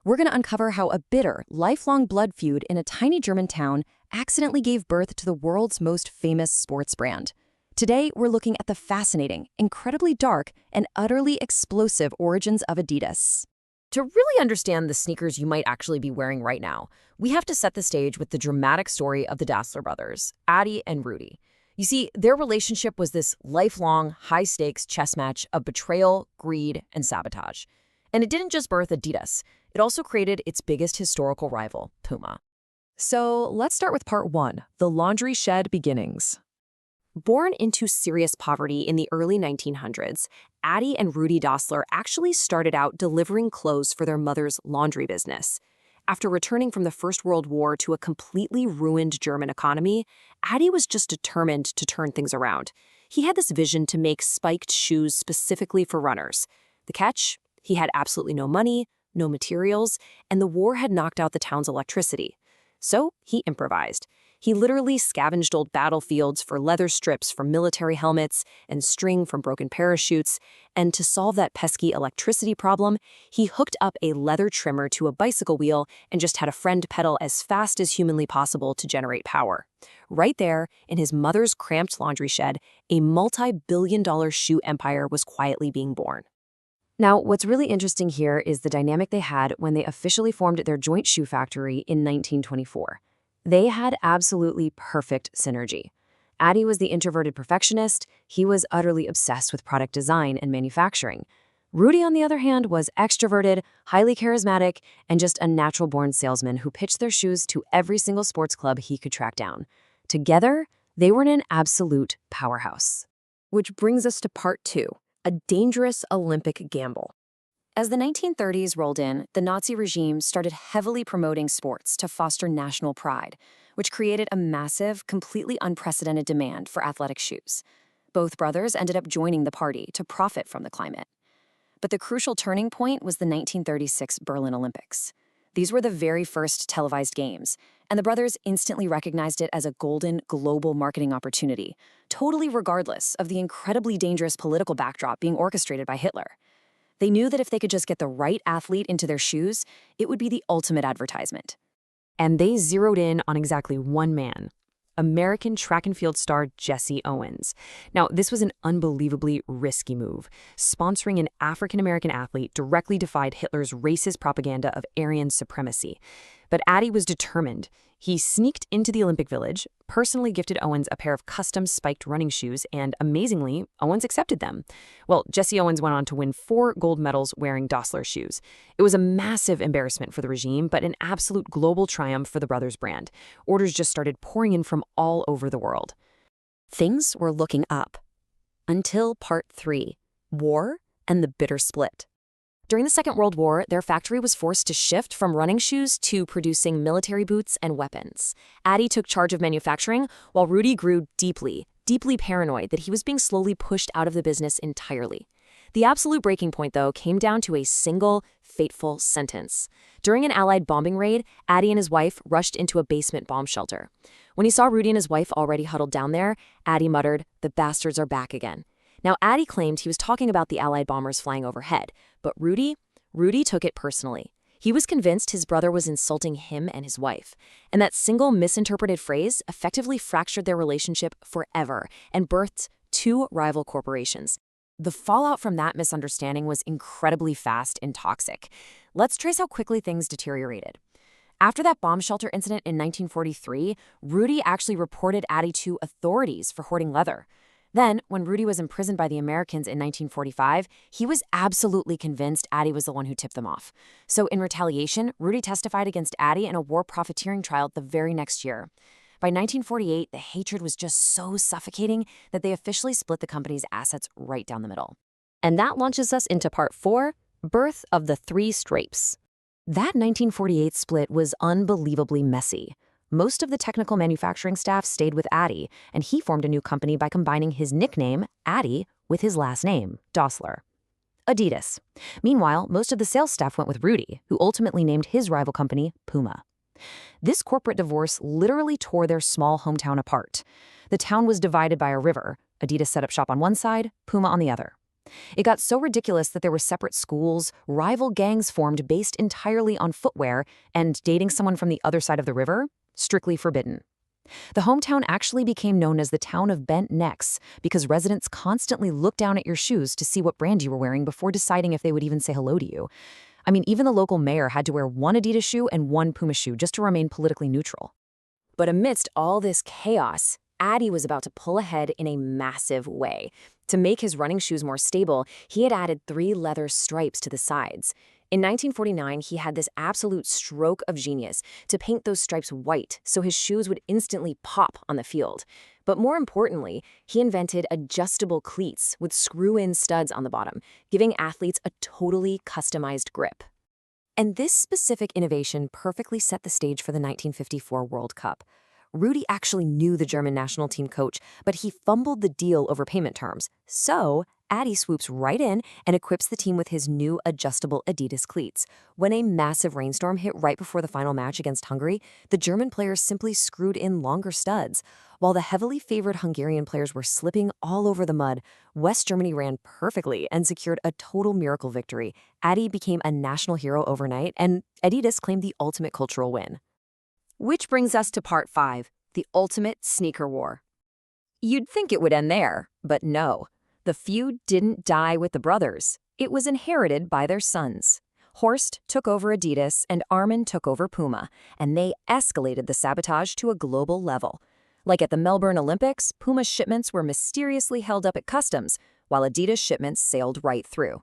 We're going to uncover how a bitter, lifelong blood feud in a tiny German town accidentally gave birth to the world's most famous sports brand. Today, we're looking at the fascinating, incredibly dark, and utterly explosive origins of Adidas. To really understand the sneakers you might actually be wearing right now, we have to set the stage with the dramatic story of the Dassler brothers, Adi and Rudi. You see, their relationship was this lifelong, high-stakes chess match of betrayal, greed, and sabotage. And it didn't just birth Adidas. It also created its biggest historical rival, Puma. So let's start with part one, the laundry shed beginnings. Born into serious poverty in the early 1900s, Adi and Rudi Dassler actually started out delivering clothes for their mother's laundry business. After returning from the First World War to a completely ruined German economy, Adi was just determined to turn things around. He had this vision to make spiked shoes specifically for runners. The catch? He had absolutely no money, no materials, and the war had knocked out the town's electricity. So he improvised. He literally scavenged old battlefields for leather strips from military helmets and string from broken parachutes, and to solve that pesky electricity problem, he hooked up a leather trimmer to a bicycle wheel and just had a friend pedal as fast as humanly possible to generate power. Right there, in his mother's cramped laundry shed, a multi-billion-dollar shoe empire was quietly being born. Now, what's really interesting here is the dynamic they had when they officially formed their joint shoe factory in 1924. They had absolutely perfect synergy. Adi was the introverted perfectionist. He was utterly obsessed with product design and manufacturing. Rudi, on the other hand, was extroverted, highly charismatic, and just a natural-born salesman who pitched their shoes to every single sports club he could track down. Together, they were an absolute powerhouse. Which brings us to part two, a dangerous Olympic gamble. As the 1930s rolled in, the Nazi regime started heavily promoting sports to foster national pride, which created a massive, completely unprecedented demand for athletic shoes. Both brothers ended up joining the party to profit from the climate. But the crucial turning point was the 1936 Berlin Olympics. These were the very first televised games, and the brothers instantly recognized it as a golden, global marketing opportunity, totally regardless of the incredibly dangerous political backdrop being orchestrated by Hitler. They knew that if they could just get the right athlete into their shoes, it would be the ultimate advertisement. And they zeroed in on exactly one man, American track and field star Jesse Owens. Now, this was an unbelievably risky move. Sponsoring an African-American athlete directly defied Hitler's racist propaganda of Aryan supremacy. But Adi was determined. He sneaked into the Olympic Village, personally gifted Owens a pair of custom spiked running shoes, and amazingly, Owens accepted them. Well, Jesse Owens went on to win 4 gold medals wearing Dassler shoes. It was a massive embarrassment for the regime, but an absolute global triumph for the brothers' brand. Orders just started pouring in from all over the world. Things were looking up. Until part 3, war and the bitter split. During the Second World War, their factory was forced to shift from running shoes to producing military boots and weapons. Adi took charge of manufacturing, while Rudi grew deeply paranoid that he was being slowly pushed out of the business entirely. The absolute breaking point, though, came down to a single, fateful sentence. During an Allied bombing raid, Adi and his wife rushed into a basement bomb shelter. When he saw Rudi and his wife already huddled down there, Adi muttered, "The bastards are back again." Now, Adi claimed he was talking about the Allied bombers flying overhead, but Rudi took it personally. He was convinced his brother was insulting him and his wife, and that single misinterpreted phrase effectively fractured their relationship forever and birthed 2 rival corporations. The fallout from that misunderstanding was incredibly fast and toxic. Let's trace how quickly things deteriorated. After that bomb shelter incident in 1943, Rudi actually reported Adi to authorities for hoarding leather. Then, when Rudi was imprisoned by the Americans in 1945, he was absolutely convinced Adi was the one who tipped them off. So in retaliation, Rudi testified against Adi in a war profiteering trial the very next year. By 1948, the hatred was just so suffocating that they officially split the company's assets right down the middle. And that launches us into part 4, birth of the 3 Strapes. That 1948 split was unbelievably messy. Most of the technical manufacturing staff stayed with Adi, and he formed a new company by combining his nickname, Adi, with his last name, Dassler. Adidas. Meanwhile, most of the sales staff went with Rudi, who ultimately named his rival company Puma. This corporate divorce literally tore their small hometown apart. The town was divided by a river. Adidas set up shop on one side, Puma on the other. It got so ridiculous that there were separate schools, rival gangs formed based entirely on footwear, and dating someone from the other side of the river, strictly forbidden. The hometown actually became known as the town of bent necks because residents constantly looked down at your shoes to see what brand you were wearing before deciding if they would even say hello to you. I mean, even the local mayor had to wear one Adidas shoe and one Puma shoe just to remain politically neutral. But amidst all this chaos, Adi was about to pull ahead in a massive way. To make his running shoes more stable, he had added 3 leather stripes to the sides. In 1949, he had this absolute stroke of genius to paint those stripes white so his shoes would instantly pop on the field. But more importantly, he invented adjustable cleats with screw-in studs on the bottom, giving athletes a totally customized grip. And this specific innovation perfectly set the stage for the 1954 World Cup. Rudi actually knew the German national team coach, but he fumbled the deal over payment terms. So, Adi swoops right in and equips the team with his new adjustable Adidas cleats. When a massive rainstorm hit right before the final match against Hungary, the German players simply screwed in longer studs. While the heavily favored Hungarian players were slipping all over the mud, West Germany ran perfectly and secured a total miracle victory. Adi became a national hero overnight, and Adidas claimed the ultimate cultural win. Which brings us to part 5, the ultimate sneaker war. You'd think it would end there, but no. The feud didn't die with the brothers. It was inherited by their sons. Horst took over Adidas and Armin took over Puma, and they escalated the sabotage to a global level. Like at the Melbourne Olympics, Puma's shipments were mysteriously held up at customs, while Adidas shipments sailed right through.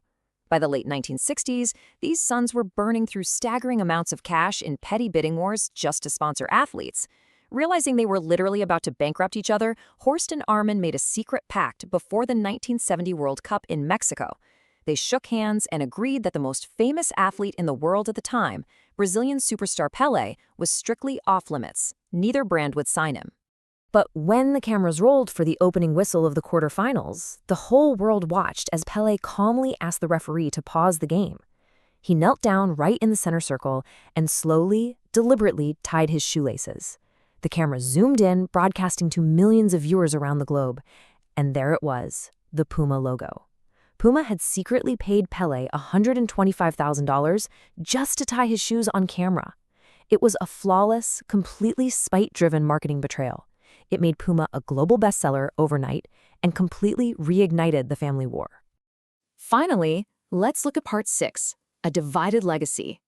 By the late 1960s, these sons were burning through staggering amounts of cash in petty bidding wars just to sponsor athletes. Realizing they were literally about to bankrupt each other, Horst and Armin made a secret pact before the 1970 World Cup in Mexico. They shook hands and agreed that the most famous athlete in the world at the time, Brazilian superstar Pele, was strictly off-limits. Neither brand would sign him. But when the cameras rolled for the opening whistle of the quarterfinals, the whole world watched as Pele calmly asked the referee to pause the game. He knelt down right in the center circle and slowly, deliberately tied his shoelaces. The camera zoomed in, broadcasting to millions of viewers around the globe. And there it was, the Puma logo. Puma had secretly paid Pele $125,000 just to tie his shoes on camera. It was a flawless, completely spite-driven marketing betrayal. It made Puma a global bestseller overnight and completely reignited the family war. Finally, let's look at part 6, a divided legacy.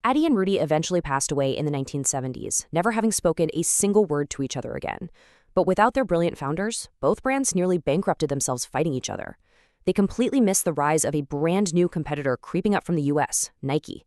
Adi and Rudi eventually passed away in the 1970s, never having spoken a single word to each other again. But without their brilliant founders, both brands nearly bankrupted themselves fighting each other. They completely missed the rise of a brand new competitor creeping up from the US, Nike.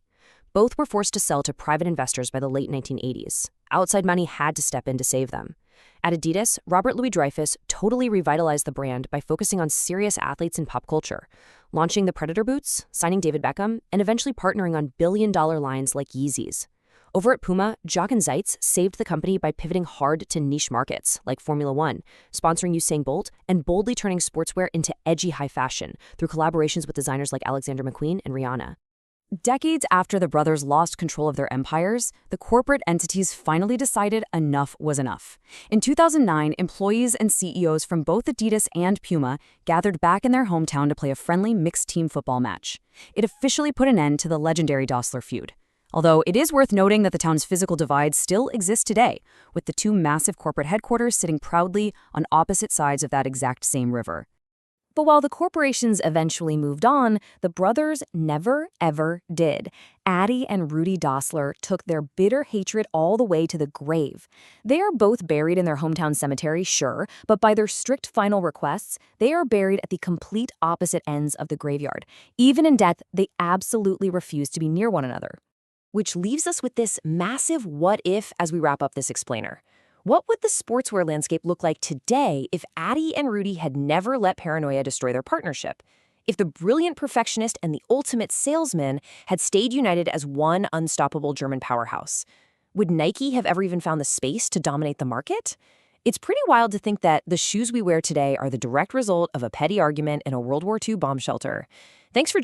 Both were forced to sell to private investors by the late 1980s. Outside money had to step in to save them. At Adidas, Robert Louis Dreyfus totally revitalized the brand by focusing on serious athletes in pop culture, launching the Predator boots, signing David Beckham, and eventually partnering on billion-dollar lines like Yeezys. Over at Puma, Jock and Zeitz saved the company by pivoting hard to niche markets like Formula One, sponsoring Usain Bolt, and boldly turning sportswear into edgy high fashion through collaborations with designers like Alexander McQueen and Rihanna. Decades after the brothers lost control of their empires, the corporate entities finally decided enough was enough. In 2009, employees and CEOs from both Adidas and Puma gathered back in their hometown to play a friendly mixed-team football match. It officially put an end to the legendary Dassler feud. Although it is worth noting that the town's physical divide still exists today, with the two massive corporate headquarters sitting proudly on opposite sides of that exact same river. But while the corporations eventually moved on, the brothers never, ever did. Adi and Rudi Dassler took their bitter hatred all the way to the grave. They are both buried in their hometown cemetery, sure, but by their strict final requests, they are buried at the complete opposite ends of the graveyard. Even in death, they absolutely refuse to be near one another. Which leaves us with this massive what if as we wrap up this explainer. What would the sportswear landscape look like today if Adi and Rudi had never let paranoia destroy their partnership? If the brilliant perfectionist and the ultimate salesman had stayed united as one unstoppable German powerhouse? Would Nike have ever even found the space to dominate the market? It's pretty wild to think that the shoes we wear today are the direct result of a petty argument in a World War II bomb shelter. Thanks for